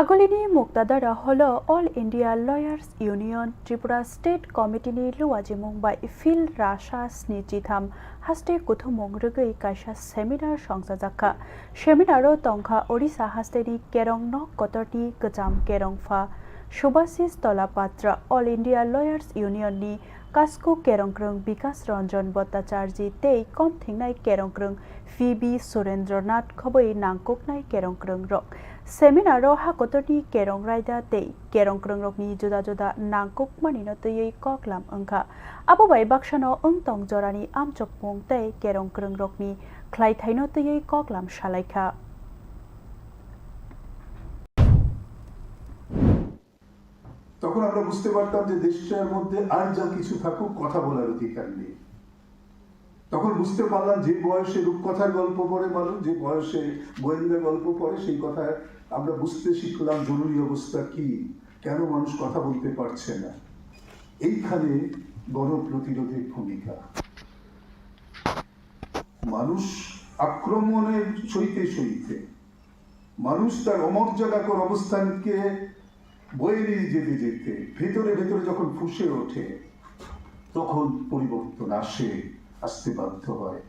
আগলিनि मुक्तादारा हल all India lawyers union Tripura state कमिटिनि लुवाजिमुं बाय फिल राशा स्निजिथाम हास्टे कुथुमुं रगै कायसा सेमिनार संसाजाखा सेमिनारो तंखा ओडिशा हास्टेनि केरं नक कतरनि गोजाम केरंफा Subhashish Talapatra all India lawyers यूनियननि कास्को केरंक्रं विकास रंजन भट्टाचार्य तै कम थिंनाय केरंक्रं VB सुरेंद्रनाथ खबै नांकुकनाय केरंक्रं रक सेमिनारो हाकतरनि केरं रायदा तै केरंक्रं रकनि जुदा जुदा नांकुक मानिनो तयै ककलाम अंखा आबोबाय बाक्सानो अंतंग जरानि आमचकमुं तै केरंक्रं रकनि ख्लायथायनो तयै ककलाम सालायखा তখন আমরা বুঝতে পারতাম যে দেশটার মধ্যে আর যা কিছু থাকুক কথা বলার অধিকার নেই। তখন বুঝতে পারলাম যে বয়সে রূপকথার গল্প পড়ে মানুষ, যে বয়সে গোয়েন্দা গল্প পড়ে, সেই কথা আমরা বুঝতে শিখলাম জরুরি অবস্থা কি, কেন মানুষ কথা বলতে পারছে না। এইখানে গণপ্রতিরোধের ভূমিকা। মানুষ আক্রমণের সইতে সইতে মানুষ তার অমর্যাদাকর অবস্থানকে বয়ে নিয়ে যেতে যেতে ভেতরে ভেতরে যখন ফুঁসে ওঠে তখন পরিবর্তন আসতে বাধ্য হয়।